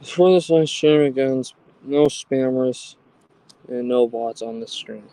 Before this live stream begins, no spammers and no bots on this stream.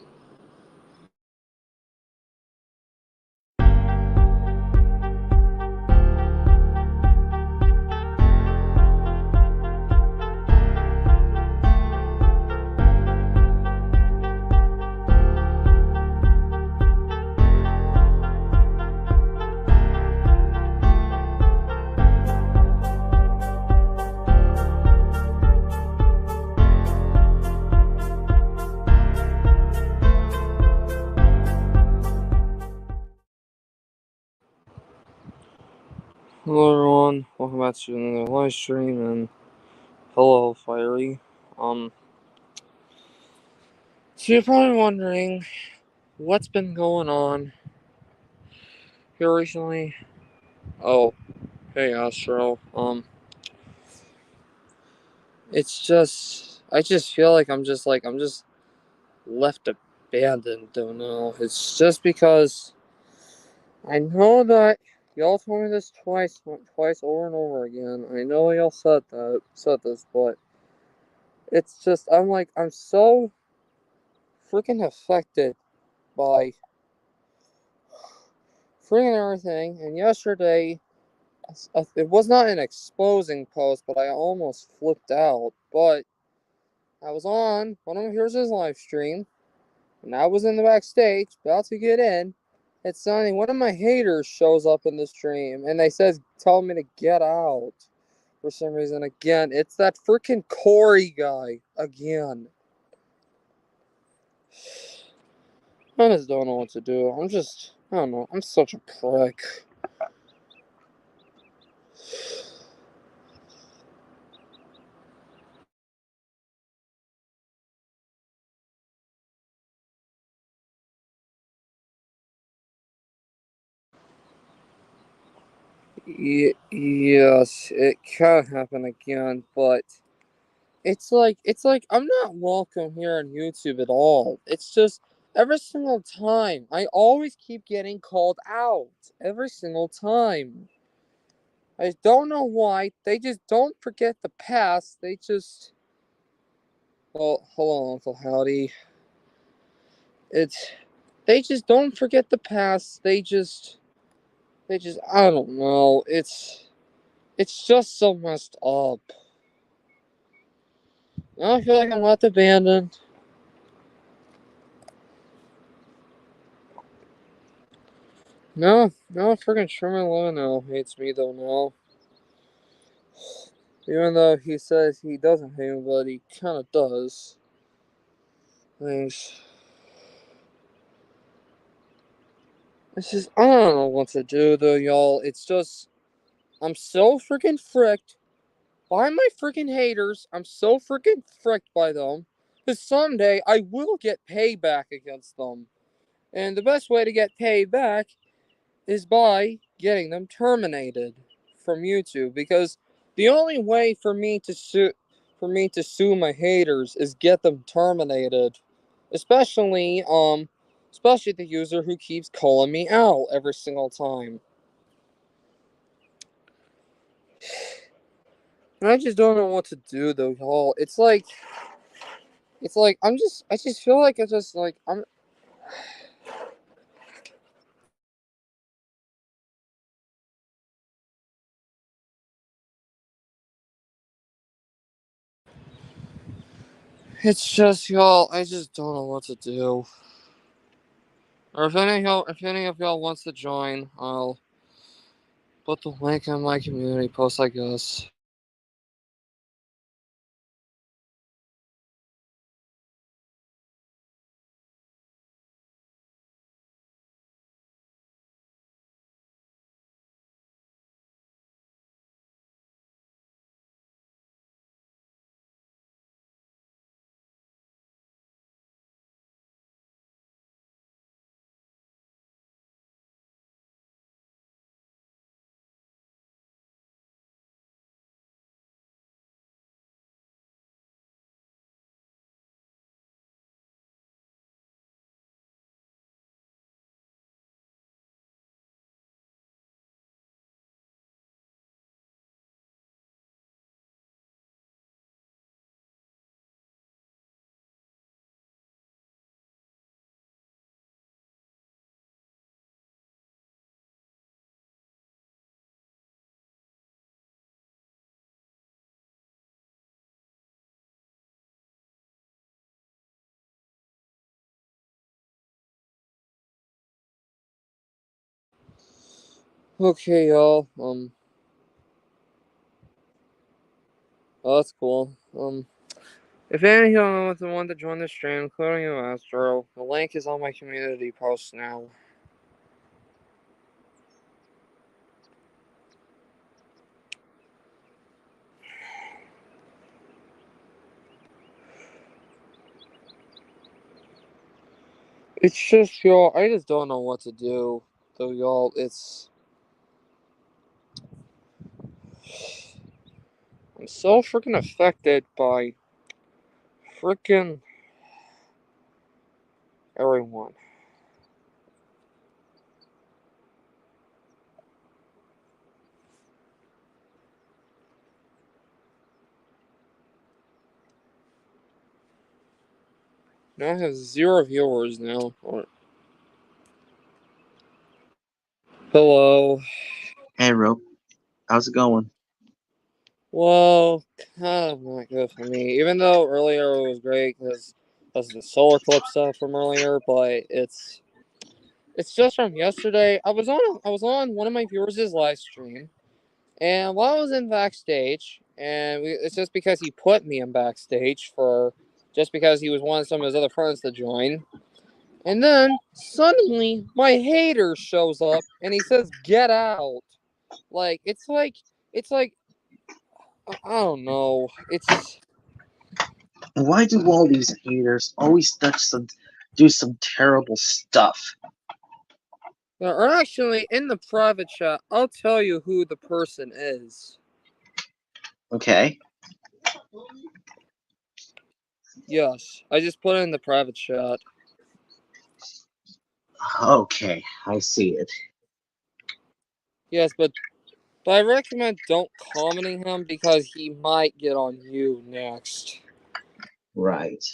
Hello everyone, welcome back to another live stream, and hello Fiery. So you're probably wondering what's been going on here recently. Oh, hey Astro. It's just I just feel like I'm just left abandoned, don't know. It's just because I know that y'all told me this twice over and over again. I know y'all said this, but it's just I'm so freaking affected by freaking everything. And yesterday, it was not an exposing post, but I almost flipped out. But I was on one of Here's His live stream, and I was in the backstage, about to get in. It's suddenly one of my haters shows up in the stream, and they tell me to get out for some reason. Again, it's that freaking Corey guy again. I just don't know what to do. I don't know. I'm such a prick. Yes, it can happen again, but it's like I'm not welcome here on YouTube at all. It's just every single time I always keep getting called out every single time. I don't know why. They just don't forget the past. They just well, hold on, Uncle Howdy. It's they just don't forget the past. They just I don't know. It's just so messed up. I feel like I'm left abandoned. No, freaking Sherman Leno hates me though now. Even though he says he doesn't hate me, but he kind of does. Thanks. It's just I don't know what to do though, y'all. It's just I'm so freaking fricked by my freaking haters. I'm so freaking fricked by them. Because someday I will get payback against them. And the best way to get paid back is by getting them terminated from YouTube. Because the only way for me to sue my haters is get them terminated. Especially the user who keeps calling me out every single time. And I just don't know what to do though, y'all. It's like I just feel like I'm it's just y'all, I just don't know what to do. Or if any of y'all wants to join, I'll put the link in my community post, I guess. Okay, y'all. Oh, that's cool. If any of you want to join the stream, including you, Astro, the link is on my community post now. It's just, y'all, I just don't know what to do. So, y'all, I'm so freaking affected by freaking everyone. Now I have 0 viewers now. Hello. Hey, Rope. How's it going? Well, kind of not good for me. Even though earlier it was great because of the solar eclipse stuff from earlier, but it's just from yesterday. I was on one of my viewers' live stream, and while I was in backstage, and it's just because he put me in backstage for just because he was wanting some of his other friends to join. And then suddenly my hater shows up and he says, "Get out!" Like it's like I don't know. It's Why do all these haters always do some terrible stuff? or actually in the private chat. I'll tell you who the person is. Okay. Yes, I just put it in the private chat. Okay, I see it. Yes, but I recommend don't commenting him because he might get on you next. Right.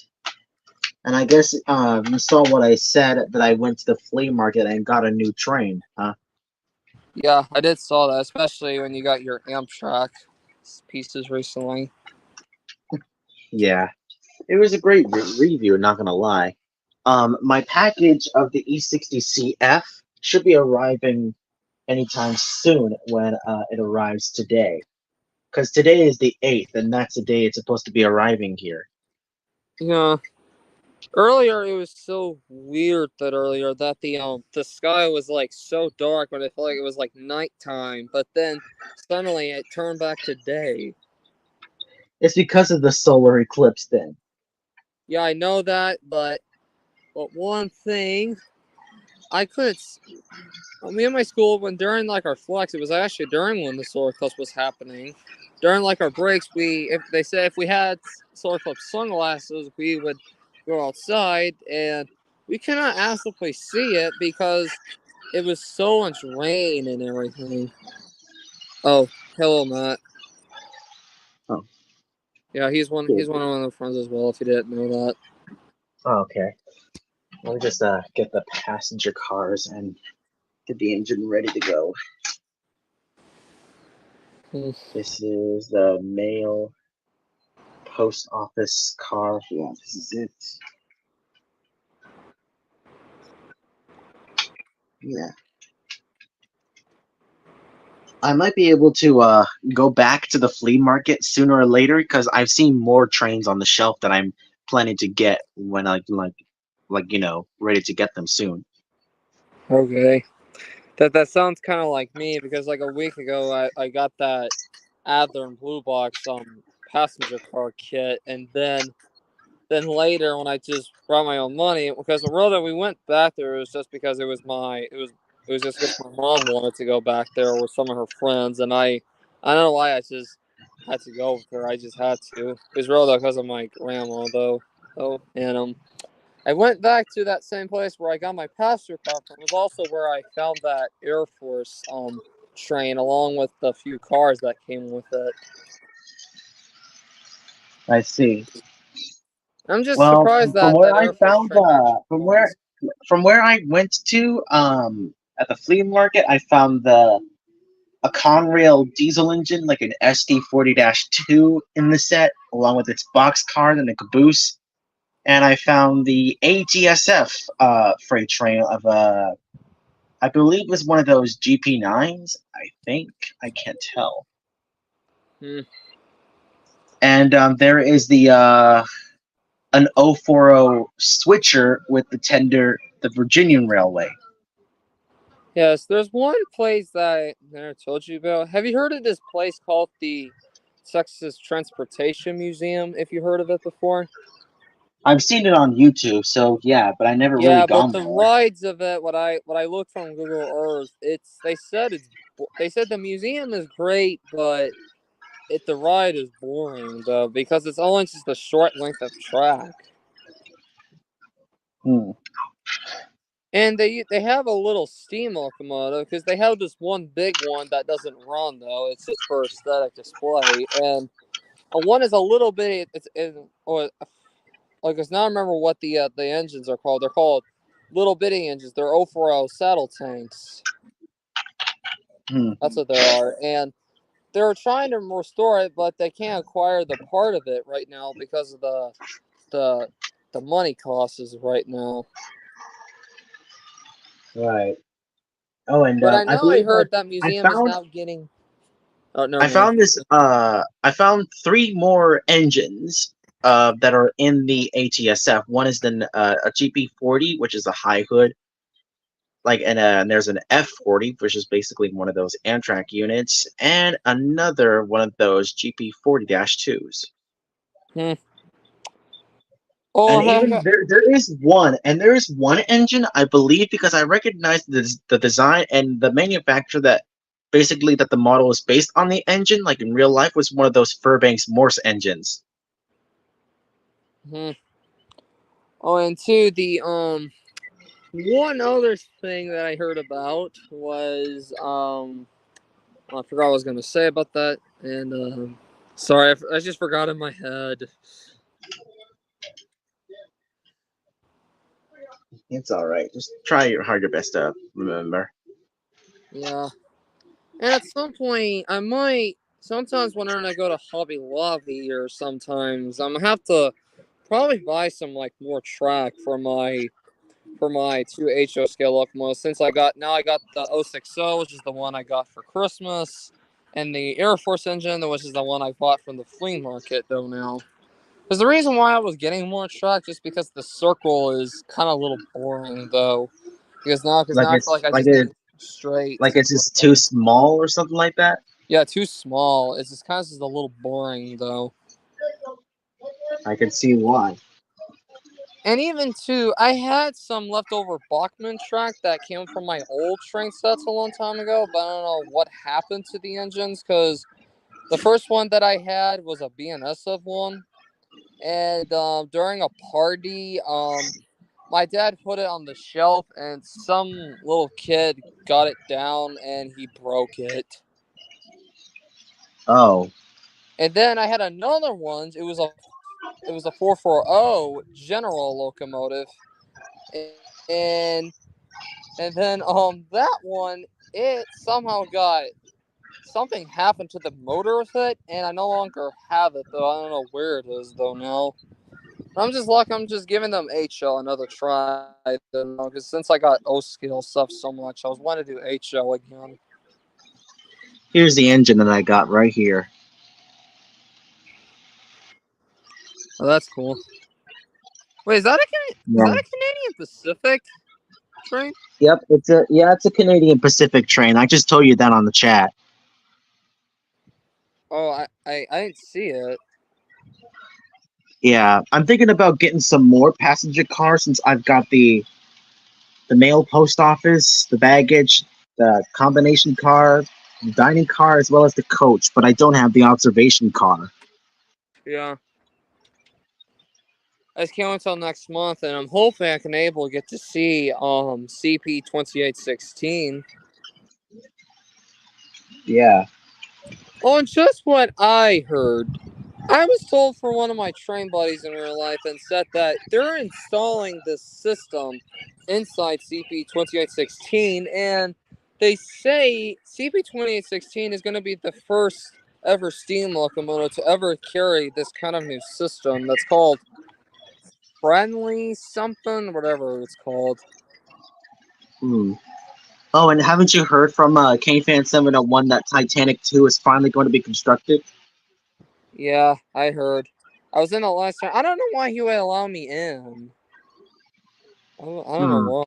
And I guess you saw what I said that I went to the flea market and got a new train, huh? Yeah, I did saw that, especially when you got your Amtrak pieces recently. Yeah. It was a great review, not gonna lie. My package of the E60CF should be arriving anytime soon when it arrives today. Because today is the 8th, and that's the day it's supposed to be arriving here. Yeah. Earlier, it was so weird that the sky was like so dark when it felt like it was like nighttime, but then suddenly it turned back to day. It's because of the solar eclipse then. Yeah, I know that, but one thing I couldn't. Me and my school when during like our flex, it was actually during when the solar eclipse was happening. During like our breaks, if we had solar eclipse sunglasses, we would go outside and we cannot actually see it because it was so much rain and everything. Oh, hello, Matt. Oh, Yeah, he's cool. one of the friends as well. If you didn't know that. Oh, okay. Let me just get the passenger cars and get the engine ready to go. Hmm. This is the mail post office car. Yeah, this is it. Yeah. I might be able to go back to the flea market sooner or later because I've seen more trains on the shelf that I'm planning to get when ready to get them soon. Okay. That sounds kind of like me because like a week ago I got that Adler and Blue Box passenger car kit, and then later when I just brought my own money because the road that we went back there was just because it was just because my mom wanted to go back there with some of her friends, and I don't know why I just had to go with her. I just had to. It was really because of my grandma though. And I went back to that same place where I got my passenger car from. It was also where I found that Air Force train along with the few cars that came with it. I see. I'm just Well, surprised from that where that I Air Force found train actually runs. from where I went to at the flea market, I found a Conrail diesel engine, like an SD40-2 in the set, along with its box car and the caboose. And I found the ATSF freight train of I believe it was one of those GP9s. I think I can't tell. Hmm. And there is the an 040 switcher with the Virginian Railway. Yes, there's one place that I never told you about. Have you heard of this place called the Texas Transportation Museum? If you heard of it before? I've seen it on YouTube, so yeah, but I never really Yeah, but gone the there. rides of it, what I looked from Google Earth, they said the museum is great, but the ride is boring though because it's only just a short length of track. Hmm. And they have a little steam locomotive because they have this one big one that doesn't run though. It's just for aesthetic display, and one is a little bit. Or like it's not remember what the engines are called. They're called little bitty engines. They're 040 saddle tanks. Hmm. That's what they are, and they're trying to restore it, but they can't acquire the part of it right now because of the the money costs is right now. Right. Oh, and But I I know I believe heard that I museum is found now getting. Oh, never I mind. found this. I found three more engines. That are in the ATSF. One is a GP40, which is a high hood, and there's an F40, which is basically one of those Amtrak units, and another one of those GP40-2s. Hmm. Oh, And even there is one engine, I believe, because I recognize the design and the manufacturer that the model is based on the engine, like in real life, was one of those Fairbanks Morse engines. hmm. Oh, and two, the one other thing that I heard about was I forgot what I was gonna say about that, and sorry, I just forgot in my head. It's all right. Just try your harder best to remember. Yeah, and at some point, I might sometimes whenever I go to Hobby Lobby or sometimes I'm gonna have to probably buy some like more track for my two HO scale locomotives since I got the 060, which is the one I got for Christmas, and the Air Force engine, which is the one I bought from the flea market though now. Because the reason why I was getting more track just because the circle is kind of a little boring though. Because Like now I feel it's like I like just need it straight. like it's just too small or something like that. Yeah, too small. It's just kind of just a little boring though. I can see why. And even too, I had some leftover Bachmann track that came from my old train sets a long time ago, but I don't know what happened to the engines because the first one that I had was a BNSF one, and during a party, my dad put it on the shelf, and some little kid got it down and he broke it. Oh, And then I had another one. It was a 440 General locomotive, and and then that one it somehow got something happened to the motor with it, and I no longer have it though. I don't know where it is though now. I'm just giving them HL another try though, because since I got O skill stuff so much, I was wanting to do HL again. here's the engine that I got right here. Oh, that's cool. Wait, is Yeah. that a Canadian Pacific train? Yep, it's a Canadian Pacific train. I just told you that on the chat. Oh, I didn't see it. Yeah, I'm thinking about getting some more passenger cars since I've got the mail post office, the baggage, the combination car, the dining car, as well as the coach, but I don't have the observation car. Yeah. I just can't wait until next month, and I'm hoping I can able to get to see CP 2816. Yeah. Oh, and just what I heard, I was told for one of my train buddies in real life and said that they're installing this system inside CP 2816, and they say CP 2816 is going to be the first ever steam locomotive to ever carry this kind of new system that's called friendly something, whatever it's called. Hmm. Oh, and haven't you heard from Kane Fan 701 that Titanic 2 is finally going to be constructed? Yeah, I heard. I was in the last time. I don't know why he would allow me in. I don't know Hmm. why.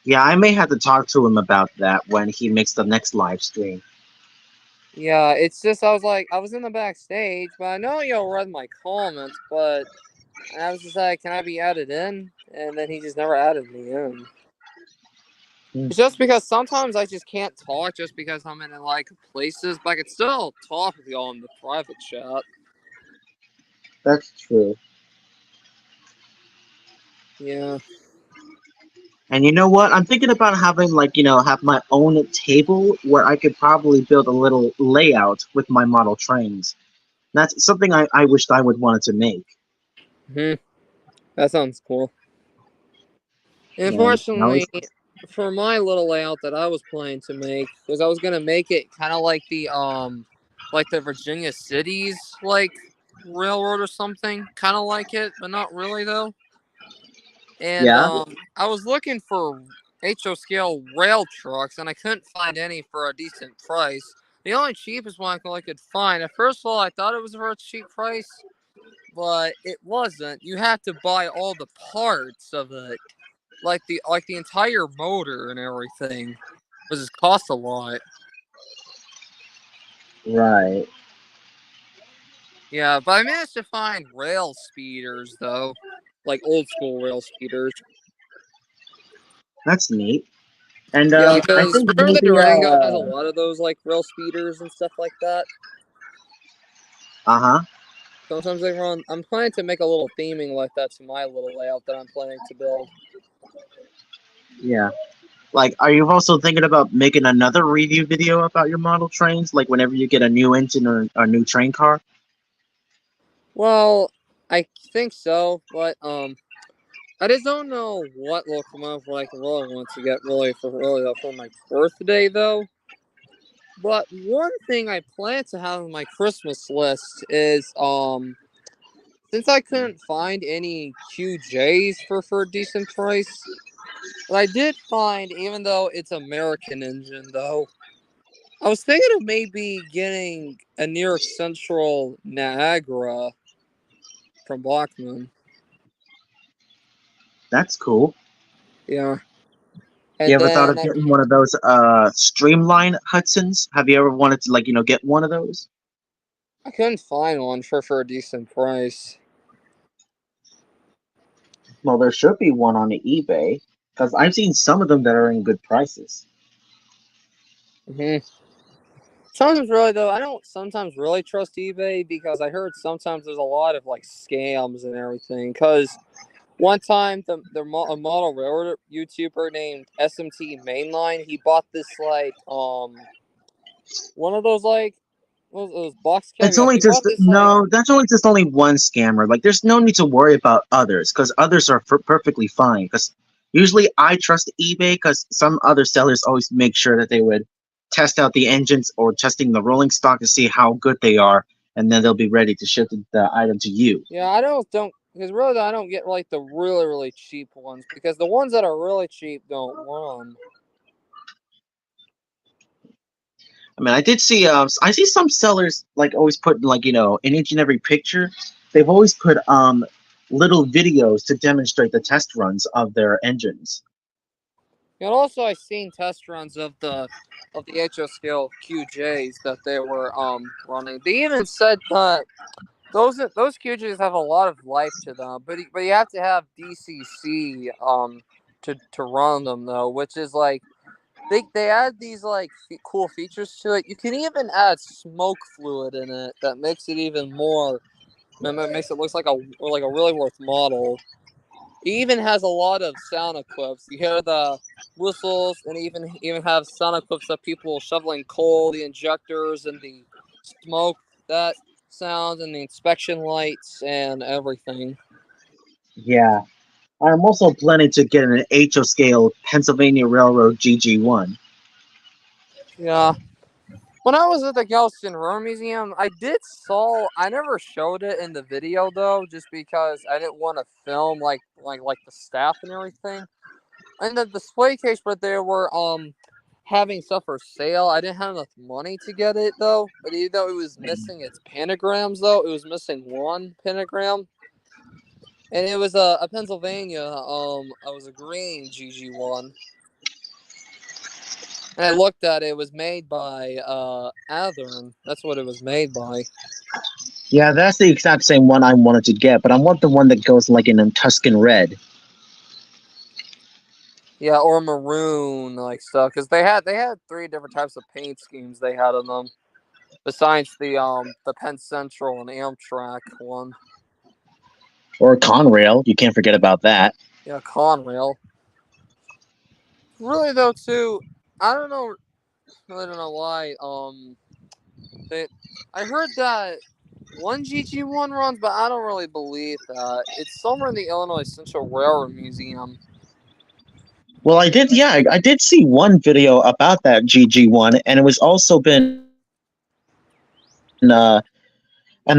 Yeah, I may have to talk to him about that when he makes the next live stream. Yeah, it's just I was like I was in the backstage, but I know y'all read my comments, but I was just like, can I be added in? And then he just never added me in. Hmm. It's just because sometimes I just can't talk just because I'm in like places, but I could still talk with y'all in the private chat. That's true. Yeah. And you know what? I'm thinking about having have my own table where I could probably build a little layout with my model trains. That's something I wished I would wanted to make. Hmm. That sounds cool. And I Unfortunately, always for my little layout that I was planning to make, was I was gonna make it kind of like the Virginia cities like railroad or something, kind of like it, but not really though. And yeah. I was looking for HO scale rail trucks, and I couldn't find any for a decent price. The only cheapest one I could find. At first of all, I thought it was for a cheap price, but it wasn't. You had to buy all the parts of it, like the entire motor and everything, which just cost a lot. Right. Yeah, but I managed to find rail speeders though, like old school rail speeders. That's neat. And Yeah, I because think remember the maybe Durango has a lot of those like rail speeders and stuff like that. uh-huh. Sometimes they run. I'm planning to make a little theming like that to my little layout that I'm planning to build. Yeah. Like, are you also thinking about making another review video about your model trains? Like, whenever you get a new engine or a new train car? Well, I think so, but I just don't know what locomotive like I really want to get for my birthday though. But one thing I plan to have on my Christmas list is since I couldn't find any QJs for a decent price, but I did find, even though it's American engine though, I was thinking of maybe getting a New York Central Niagara from Blackman. That's cool. Yeah. You And ever thought then of getting one of those streamline Hudsons? Have you ever wanted to get one of those? I couldn't find one for a decent price. Well, there should be one on the eBay because I've seen some of them that are in good prices. Hmm. Sometimes really though, I don't sometimes really trust eBay because I heard sometimes there's a lot of like scams and everything. Because one time a model railroad YouTuber named SMT Mainline, he bought this like one of those like what was those box It's caveats. only He bought just this like no. That's only one scammer. Like, there's no need to worry about others because others are perfectly fine. Because usually I trust eBay because some other sellers always make sure that they would test out the engines or testing the rolling stock to see how good they are, and then they'll be ready to ship the item to you. yeah, I don't because really I don't get like the really cheap ones because the ones that are really cheap don't run. I mean, I did see. I see some sellers like always put in each and every picture. They've always put little videos to demonstrate the test runs of their engines. And also I seen test runs of the HO scale QJs that they were running. They even said that those QJs have a lot of life to them, but you have to have DCC to run them though, which is like they add these like cool features to it. You can even add smoke fluid in it that makes it even more. That makes it look like a really worth model. It even has a lot of sound clips. You hear the whistles, and even have sound clips of people shoveling coal, the injectors, and the smoke that sounds, and the inspection lights and everything. Yeah, I'm also planning to get an HO scale Pennsylvania Railroad GG1. Yeah. When I was at the Galveston Railroad Museum, I did saw. I never showed it in the video though, just because I didn't want to film like the staff and everything. in the display case, but they were having stuff for sale. I didn't have enough money to get it though. But even though it was missing its pentagrams, though it was missing one pentagram, and it was a Pennsylvania. It was a green GG1. And I looked at it. It was made by Athearn. That's what it was made by. Yeah, that's the exact same one I wanted to get, but I want the one that goes like in a Tuscan red. Yeah, or maroon like stuff, because they had 3 different types of paint schemes they had on them, besides the Penn Central and Amtrak one. Or Conrail, you can't forget about that. Yeah, Conrail. Really though, too, I don't know. Really don't know why. I heard that one GG1 runs, but I don't really believe that. It's somewhere in the Illinois Central Railroad Museum. Well, I did, yeah, I did see one video about that GG1, and it was also been, and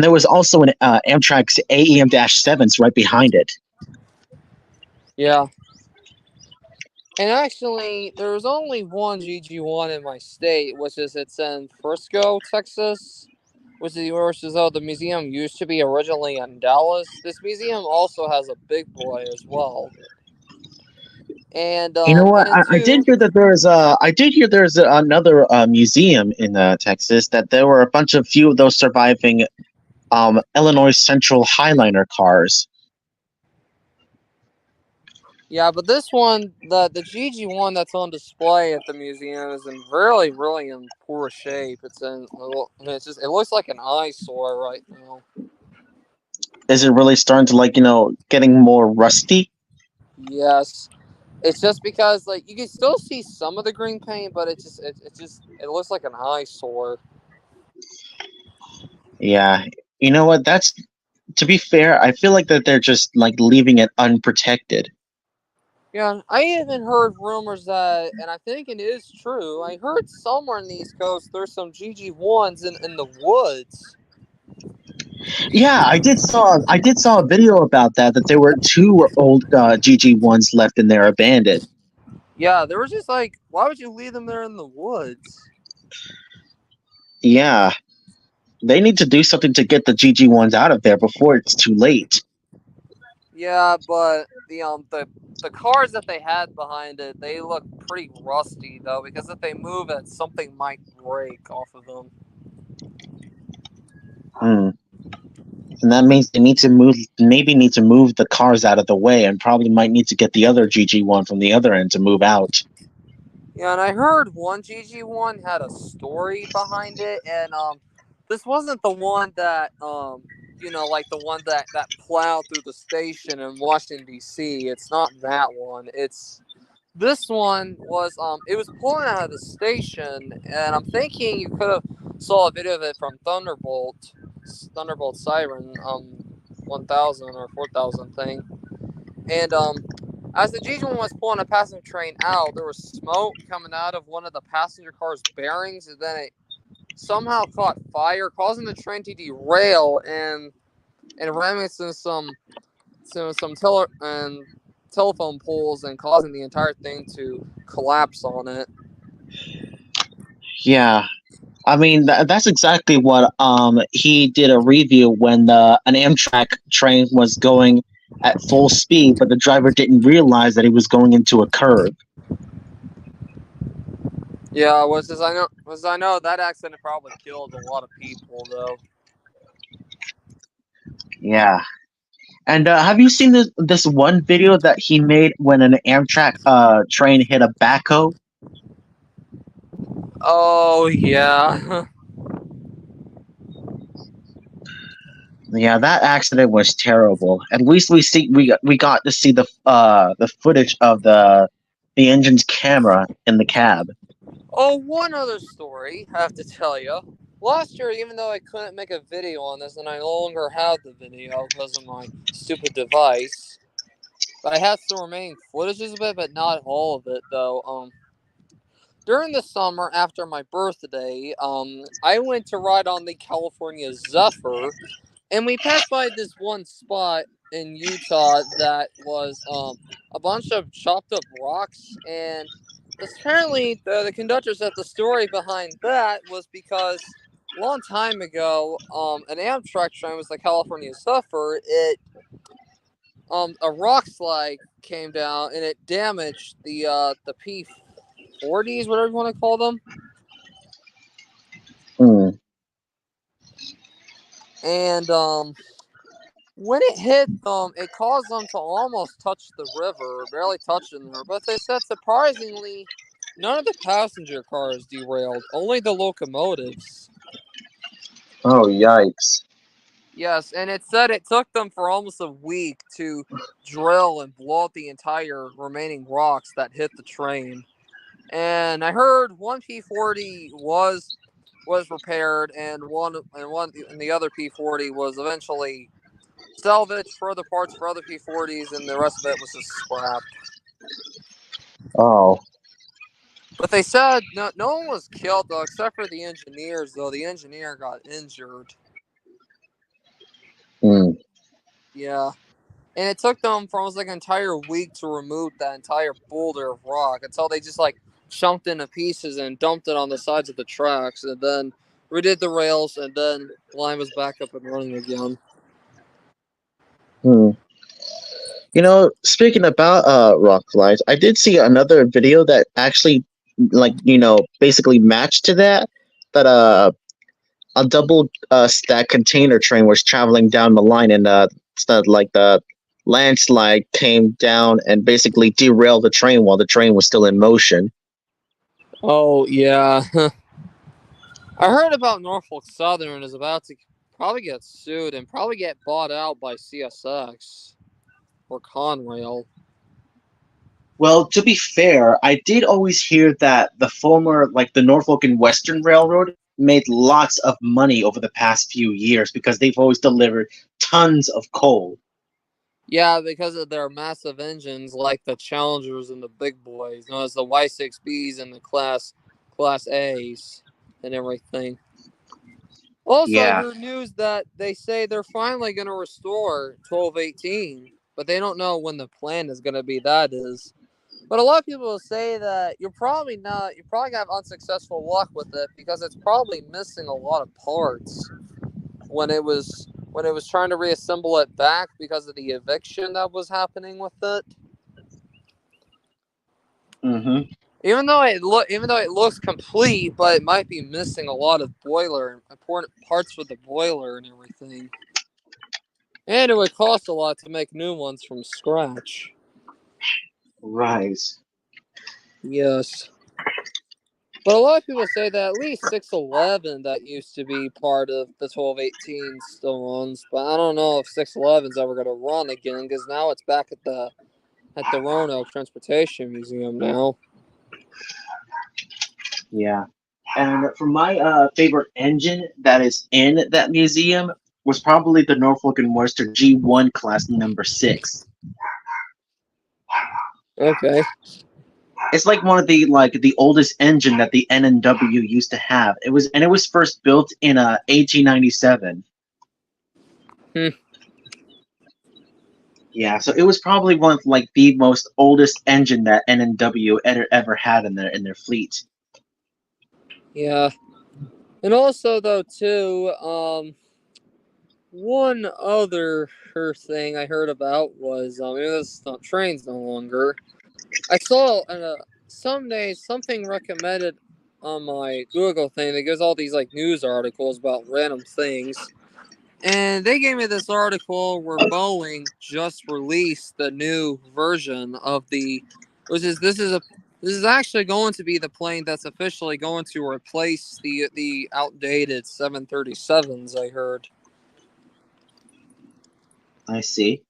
there was also an Amtrak's AEM-7s right behind it. Yeah. And actually, there's only one GG1 in my state, which is it's in Frisco, Texas, which is the museum used to be originally in Dallas. This museum also has a big boy as well. And You know what? and then I did too, hear that I did hear there's another museum in Texas that there were a bunch of few of those surviving Illinois Central Highliner cars. yeah, but this one, the GG1 that's on display at the museum is in really in poor shape. It's in, it's just, it looks like an eyesore right now. Is it really starting to getting more rusty? Yes. It's just because you can still see some of the green paint, but it looks like an eyesore. Yeah. You know what? That's to be fair, I feel like that they're just leaving it unprotected. Yeah, I even heard rumors that, and I think it is true. I heard somewhere in the East Coast there's some GG1s in the woods. Yeah, I did saw a video about that there were 2 old GG1s left and they're abandoned. Yeah, there was just why would you leave them there in the woods? Yeah. They need to do something to get the GG1s out of there before it's too late. Yeah, but the cars that they had behind it, they look pretty rusty though, because if they move it, something might break off of them. And that means they need to move the cars out of the way, and probably might need to get the other GG1 from the other end to move out. Yeah, and I heard one GG1 had a story behind it, and this wasn't the one that like the one that plowed through the station in Washington D.C. It's not that one. This one was it was pulling out of the station, and I'm thinking you could have saw a video of it from Thunderbolt Siren 1000 or 4000 thing, and as the GG1 was pulling a passenger train out, there was smoke coming out of one of the passenger car's bearings, and then it somehow caught fire, causing the train to derail and ramming into some telephone poles and causing the entire thing to collapse on it. Yeah. I mean, that's exactly what he did a review when an Amtrak train was going at full speed, but the driver didn't realize that he was going into a curve. Yeah, I know that accident probably killed a lot of people though. Yeah. And have you seen this one video that he made when an Amtrak train hit a backhoe? Oh yeah. Yeah, that accident was terrible. At least we got to see the footage of the engine's camera in the cab. Oh, one other story I have to tell you. Last year, even though I couldn't make a video on this, and I no longer have the video because of my stupid device, but I have some remaining footages of it, but not all of it though. During the summer after my birthday, I went to ride on the California Zephyr, and we passed by this one spot in Utah that was a bunch of chopped up rocks, and apparently the conductor said the story behind that was because a long time ago, an Amtrak train was the California Zephyr. It a rock slide came down and it damaged the P40s, whatever you want to call them. Hmm. And when it hit them, it caused them to almost touch the river, barely touching her. But they said surprisingly, none of the passenger cars derailed, only the locomotives. Oh, yikes. Yes, and it said it took them for almost a week to drill and blow out the entire remaining rocks that hit the train. And I heard one P40 was repaired, and the other P40 was eventually salvaged for other parts for other P40s, and the rest of it was just scrapped. Oh. But they said no one was killed though, except for the engineers. Though the engineer got injured. Hmm. Yeah, and it took them for almost like an entire week to remove that entire boulder of rock until they just like chunked into pieces and dumped it on the sides of the tracks, and then redid the rails, and then the line was back up and running again. Hmm. Speaking about rock slides, I did see another video that actually, like, basically matched to that. That a double stack container train was traveling down the line, and the landslide came down and basically derailed the train while the train was still in motion. Oh yeah, I heard about Norfolk Southern is about to probably get sued and probably get bought out by CSX or Conrail. Well, to be fair, I did always hear that the former, like the Norfolk and Western Railroad, made lots of money over the past few years because they've always delivered tons of coal. Yeah, because of their massive engines like the Challengers and the big boys, known as the Y6Bs and the Class A's and everything. Also, I Yeah. heard news that they say they're finally going to restore 1218, but they don't know when the plan is going to be. That is. But a lot of people say that you're probably not. You probably have unsuccessful luck with it because it's probably missing a lot of parts when it was trying to reassemble it back because of the eviction that was happening with it. Mm-hmm. Even though it looks complete, but it might be missing a lot of boiler important parts for the boiler and everything. And it would cost a lot to make new ones from scratch. Right. Yes. But a lot of people say that at least 611 that used to be part of the 1218 still runs, but I don't know if 611's ever going to run again because now it's back at the Roanoke Transportation Museum now. Yeah. And for my favorite engine that is in that museum was probably the Norfolk and Western G1 class number 6. Okay. It's like one of the oldest engine that the NNW used to have. It was first built in 1897. Hmm. Yeah, so it was probably one of like the most oldest engine that NNW ever had in their fleet. Yeah. And also though too, one other thing I heard about was this not trains no longer. I saw some days something recommended on my Google thing that gives all these like news articles about random things. And they gave me this article where Boeing just released the new version of which is this is actually going to be the plane that's officially going to replace the outdated 737s. I heard, I see.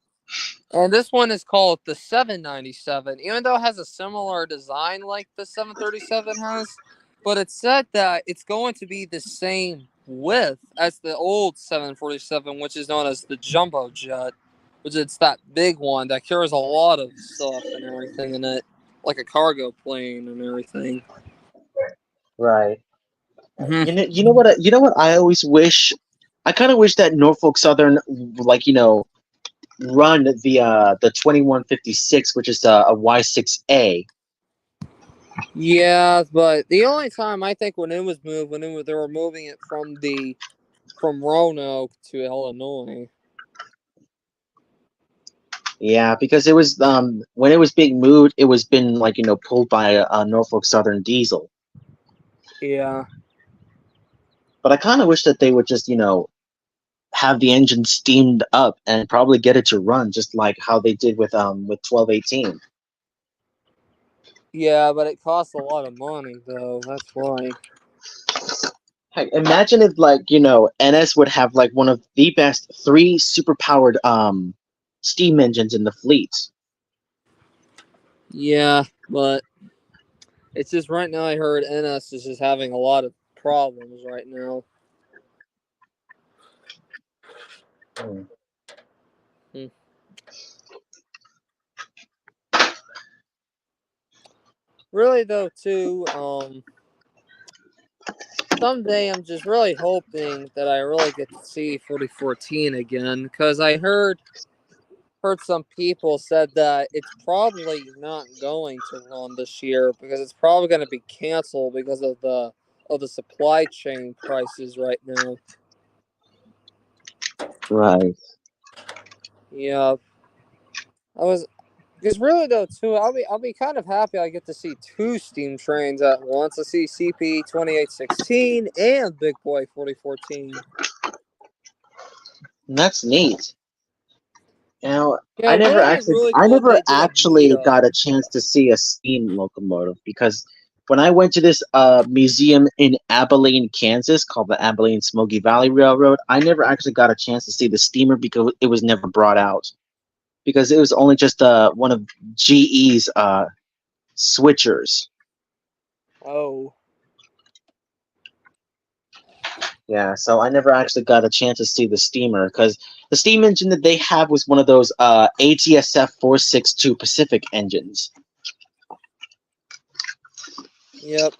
and this one is called the 797, even though it has a similar design like the 737 has. But it said that it's going to be the same width as the old 747, which is known as the jumbo jet, which is that big one that carries a lot of stuff and everything in it, like a cargo plane and everything. Right. Hmm. You know what I always wish. I kind of wish that Norfolk Southern, like run the 2156, which is a Y6A. Yeah, but the only time I think when it was moved, they were moving it from Roanoke to Illinois. Yeah, because it was when it was being moved, it was been like pulled by a Norfolk Southern diesel. Yeah. But I kind of wish that they would just have the engine steamed up and probably get it to run just like how they did with 1218. Yeah, but it costs a lot of money though. That's why. Heck, imagine if NS would have like one of the best three super powered steam engines in the fleet. Yeah, but it's just right now I heard NS is just having a lot of problems right now. Hmm. Hmm. Really though, too, someday I'm just really hoping that I really get to see 4014 again, because I heard some people said that it's probably not going to run this year because it's probably going to be canceled because of the supply chain prices right now. Right. Yeah, I was because really though too, I'll be kind of happy I get to see two steam trains at once. I see CP 2816 and Big Boy 4014. That's neat. Now, Yeah, wouldn't it really I cool if never they did a actually meetup? got a chance to see a steam locomotive because when I went to this museum in Abilene, Kansas, called the Abilene Smoky Valley Railroad, I never actually got a chance to see the steamer because it was never brought out. Because it was only just one of GE's switchers. Oh, Yeah, so I never actually got a chance to see the steamer because the steam engine that they have was one of those ATSF 462 Pacific engines. yep.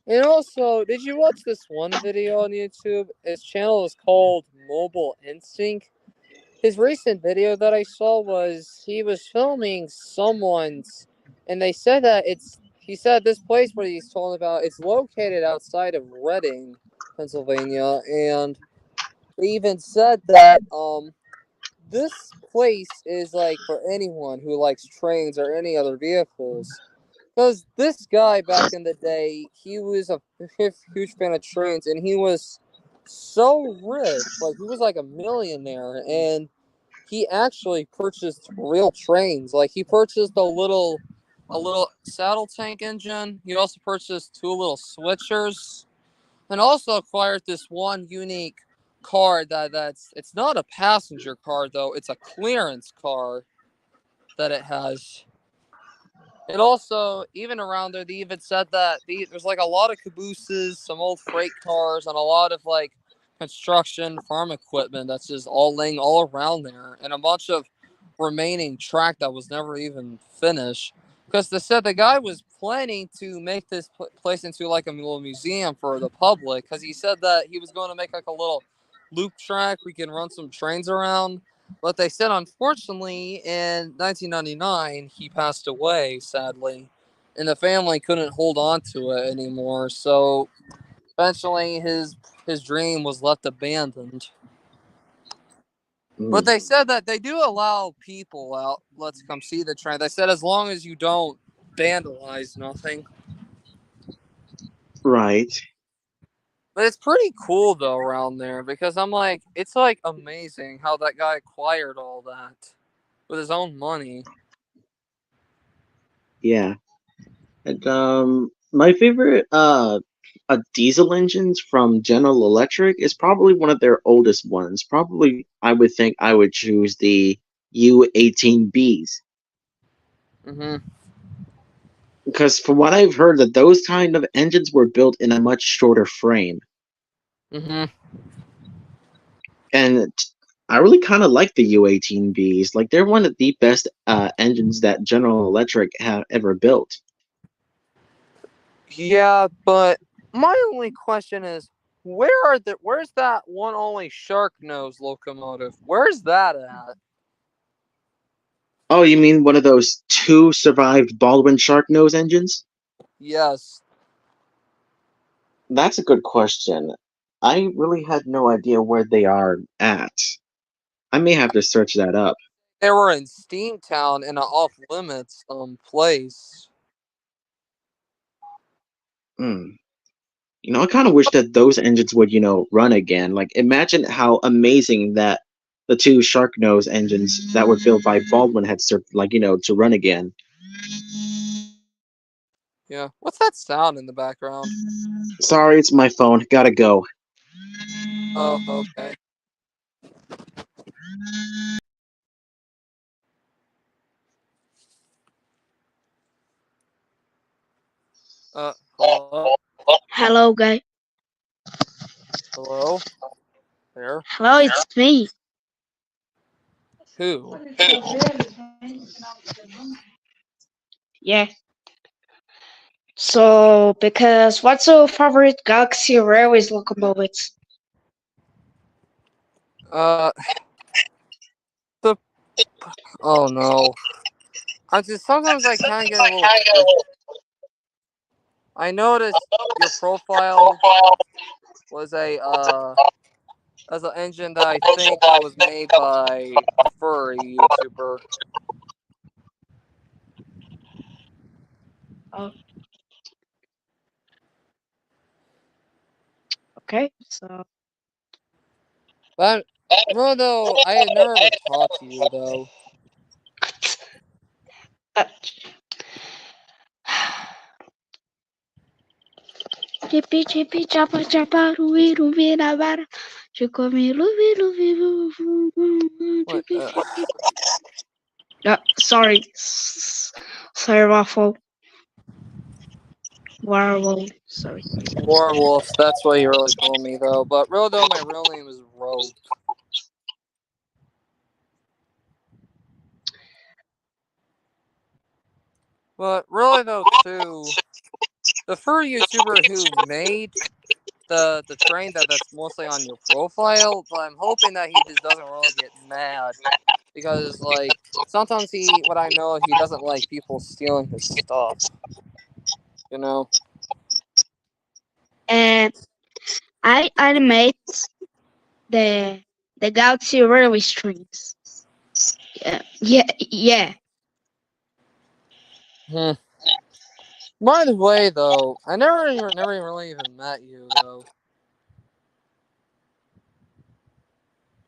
And also, did you watch this one video on YouTube? His channel is called Mobile Instinct. His recent video that I saw was he was filming someone's, and they said that he said this place where he's talking about it's located outside of Reading, Pennsylvania, and they even said that this place is like for anyone who likes trains or any other vehicles. Because this guy back in the day, he was a huge fan of trains, and he was so rich, like he was like a millionaire, and he actually purchased real trains. Like he purchased a little saddle tank engine. He also purchased two little switchers, and also acquired this one unique car that's it's not a passenger car though. It's a clearance car that it has. And also, even around there, they even said that there's like a lot of cabooses, some old freight cars, and a lot of like construction farm equipment that's just all laying all around there, and a bunch of remaining track that was never even finished. Because they said the guy was planning to make this place into like a little museum for the public. Because he said that he was going to make like a little loop track we can run some trains around. But they said, unfortunately, in 1999, he passed away, sadly, and the family couldn't hold on to it anymore. So eventually, his dream was left abandoned. But Mm, they said that they do allow people out. Let's come see the train. They said as long as you don't vandalize nothing. right. But it's pretty cool though around there because I'm like, it's like amazing how that guy acquired all that with his own money. Yeah. And my favorite diesel engines from General Electric is probably one of their oldest ones. Probably, I would think I would choose the U18Bs Mhm. because from what I've heard, that those kind of engines were built in a much shorter frame, Mhm. and I really kind of like the U18Bs. Like they're one of the best engines that General Electric have ever built. Yeah, but my only question is, Where's that one only shark nose locomotive? Where's that at? Oh, you mean one of those two survived Baldwin Sharknose engines? Yes. That's a good question. I really had no idea where they are at. I may have to search that up. They were in Steamtown in an off limits place. Hmm. I kind of wish that those engines would, run again. Like, imagine how amazing that the two Sharknose engines that were built by Baldwin had, to run again. Yeah. What's that sound in the background? Sorry, it's my phone. Gotta go. Oh, okay. Hello? Hello, guy. Hello? There? Hello, it's me. Who? Yeah. So, because what's your favorite Galaxy Railways locomotives? Uh, the. Oh no. Sometimes I kind of get a little. I noticed your profile was as an engine that I think that was made by a furry YouTuber. Oh, okay. So, But well, though I had never ever talked to you though. uh, chippy chippy choppa choppa ruby ruby navara. Chikomi luvi luvi What? sorry. Sorry, Waffle. Warwolf. Sorry. Warwolf. That's what you really call me though. But real though, my real name is Rope. But really though, too, the furry YouTuber who made the train that's mostly on your profile, but I'm hoping that he just doesn't really get mad because like sometimes what I know, he doesn't like people stealing his stuff. You know. And I animate the Galaxy Railway streams. Yeah. Hmm. By the way, though, I never really even met you though.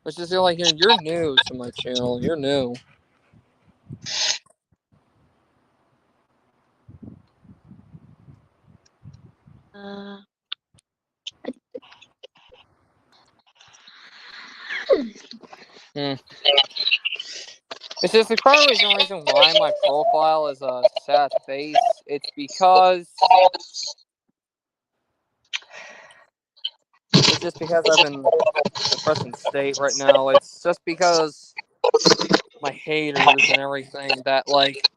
It's just like you're new to my channel. You're new. Uh, Hmm. It's just the part of the reason why my profile is a sad face. It's because I've been in a depressing state right now. It's just because my haters and everything that like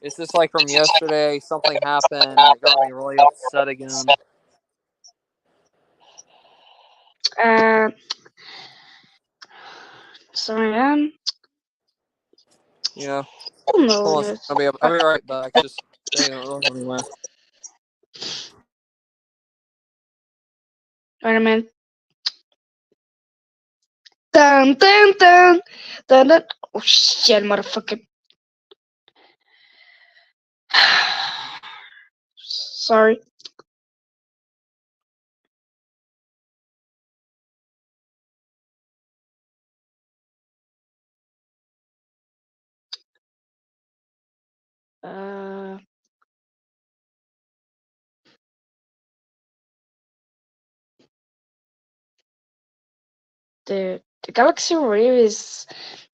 it's just like from yesterday something happened and it got me really upset again. uh, sorry, Yeah. no, Hold on, yes. I'll be right back. Just stay don't go anywhere. Wait a minute. Dun dun dun dun dun. Oh shit, motherfucker. Sorry. Uh, the Galaxy Ray is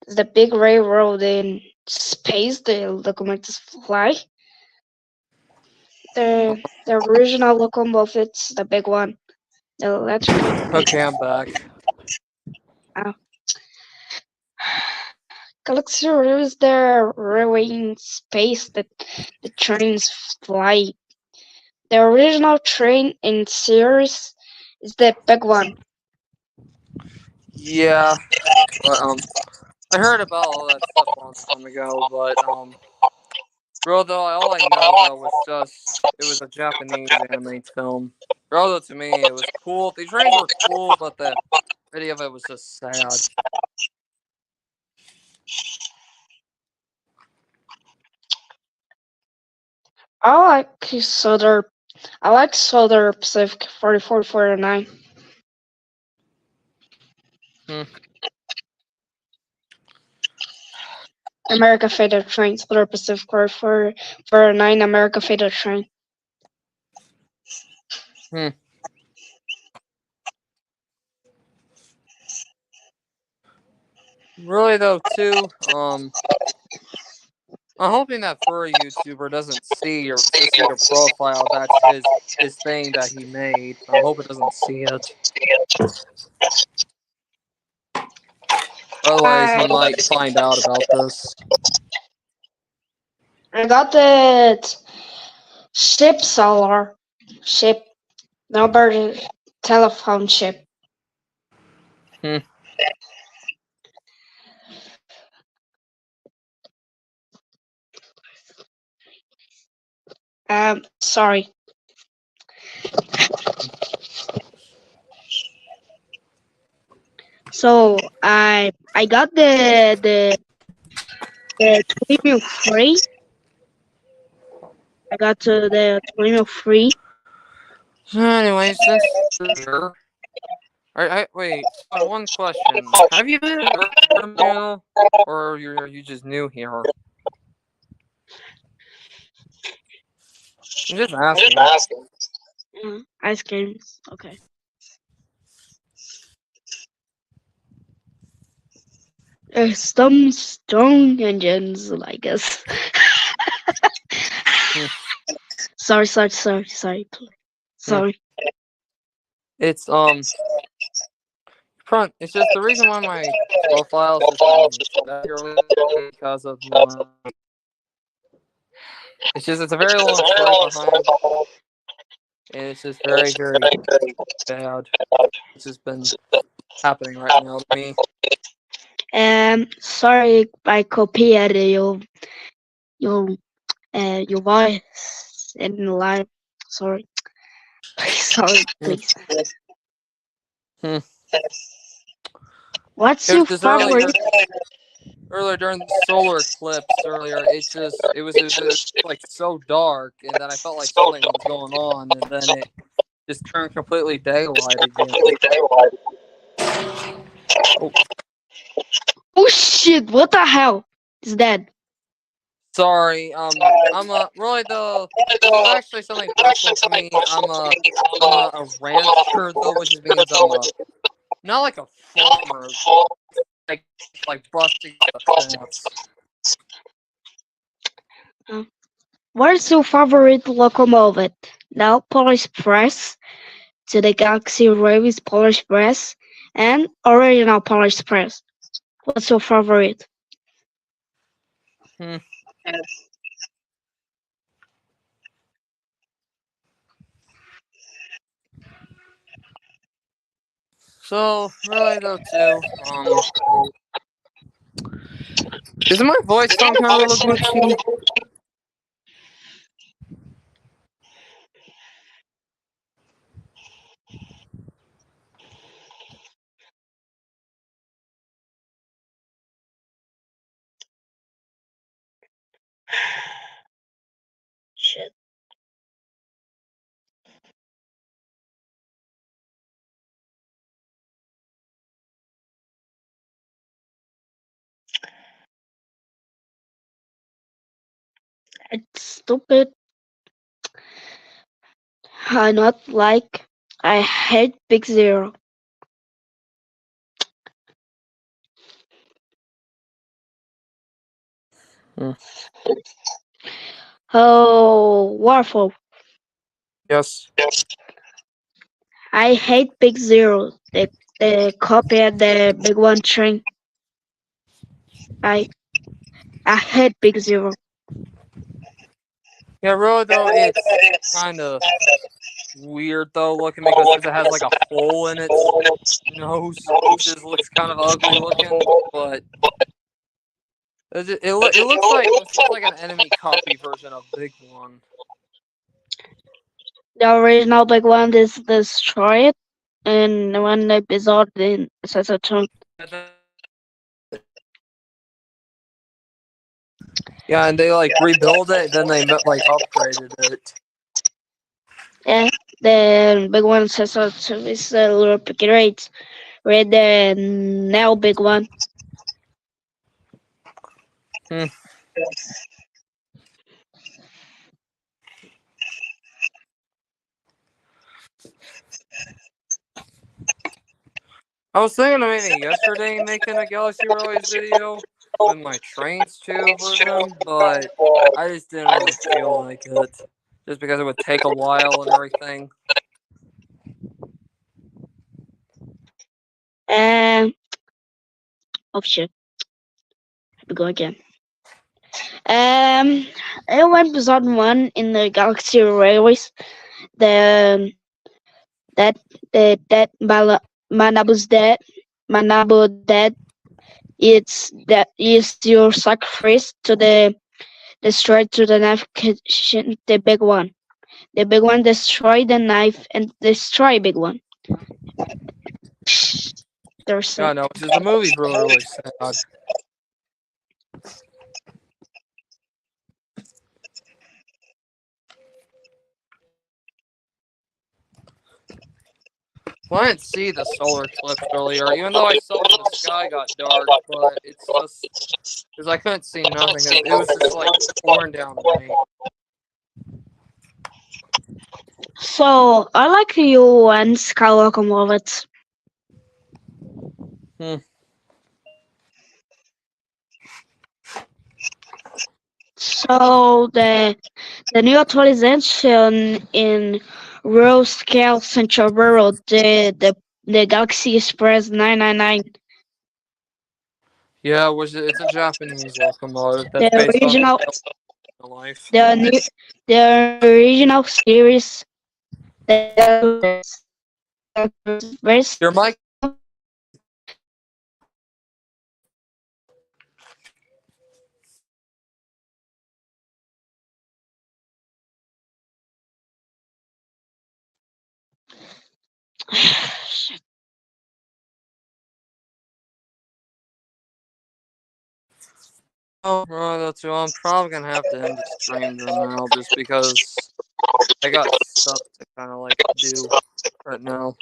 the big railroad in space. The locomotives fly. The original locomotive, it's the big one. The electric. Okay, I'm back. Galaxy Rail is the railway in space that the trains fly. The original train in series It's the big one. Yeah, but I heard about all that stuff a long time ago, but bro, though, all I know though was just it was a Japanese anime film. Bro, though, to me, it was cool. The trains were cool, but the video of it was just sad. I like Solar Pacific 4449. America Fatal Train, Solar Pacific 4449, America Fatal Train. Really though, too, I'm hoping that furry YouTuber doesn't see your profile. That's his thing that he made. I hope it doesn't see it. Otherwise, he might find out about this. I got the ship solar ship number telephone ship. Sorry. So I got the premium free. I got the premium free. So anyway, since you're wait. One question: have you been in Mail, or are you just new here? I'm just asking. Ice creams. Okay. Some strong engines, I guess. Sorry. Sorry. It's It's just the reason why my profile is that purely because of it's just it's a very long story behind. And it's just very bad. It's just been happening right now to me. Sorry, I copied your voice in live. Sorry. Sorry, please. What's your favorite? Earlier during the solar eclipse it was just like so dark, and then I felt like something was going on, and then it just turned completely daylight again. Oh shit! What the hell is that? Sorry, I'm really though. This is actually something personal to me. I'm a rancher though, which means I'm not like a farmer, like busting the fence. What's your favorite locomotive? Now Polish Press, to the Galaxy Railways Polish Press, and original Polish Press. What's your favorite? So really though too, isn't my voice sound kind of a little glitchy? Shit. It's stupid. I not like. I hate Big Zero. Oh, Waffle. Yes. I hate Big Zero. The copy of the Big One train. I hate Big Zero. Yeah, really though, it's kind of weird though looking because since it has like a hole in its nose, which looks kind of ugly looking, but it looks like it's like an enemy copy version of Big One. The original big one is destroyed in one episode in Season 2. Yeah, and they like rebuild it, then they like upgraded it. Yeah, the big one Season 2 is a little great with the now big one. I was thinking of maybe yesterday making a Galaxy Relays video with my Trains 2 version, but I just didn't really feel like it. Just because it would take a while and everything. Oh shit. We go again. In episode 1 in the Galaxy Railways, the that Manabu's dead. Manabu dead. That is your sacrifice to the destroy to the knife kitchen, the big one. The big one destroy the knife and destroy big one. There's Yeah, no, because the movie's really sad. Well, I didn't see the solar eclipse earlier, even though I saw when the sky got dark, but it's just because I couldn't see nothing. It was just like pouring down rain. So I like you and Sky Locomotives. So the new actualization in Rose Scale Central World, the Galaxy Express 999. Yeah, it's a Japanese locomotive that's The based original, on life. the original series. Very Your mic. Oh, that's I'm probably gonna have to end the stream now just because I got stuff to kind of like do right now.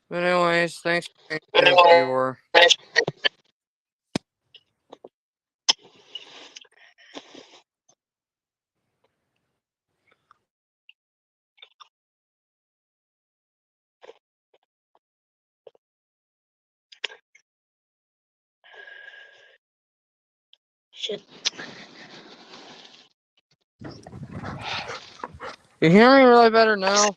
But anyways, thanks for being a viewer. shit. You hear me really better now?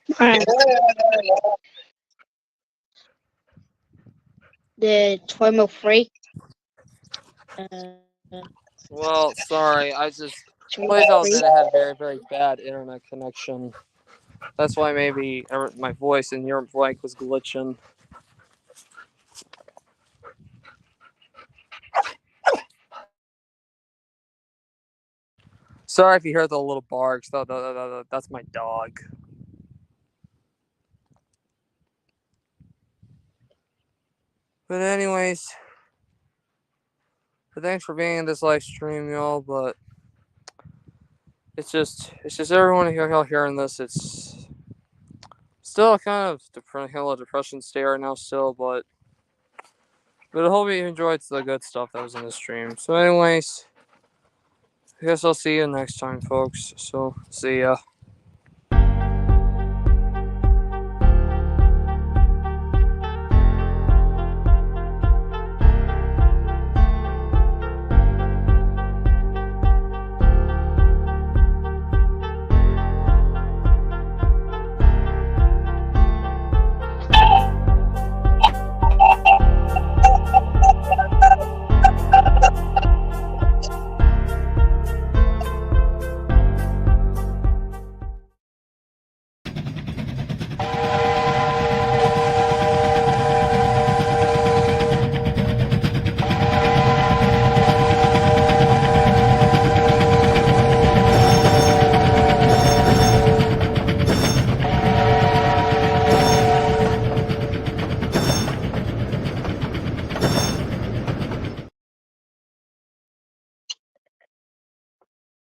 The Toymo Freak. Well, sorry, I just place I was in, it had very, very bad internet connection. That's why maybe my voice and your mic was glitching. Sorry if you hear the little barks. That's my dog. But anyways, thanks for being in this live stream, y'all. But it's just everyone hearing this. It's still kind of a depression state right now, still. But I hope you enjoyed the good stuff that was in the stream. So, anyways, I guess I'll see you next time, folks. So, see ya.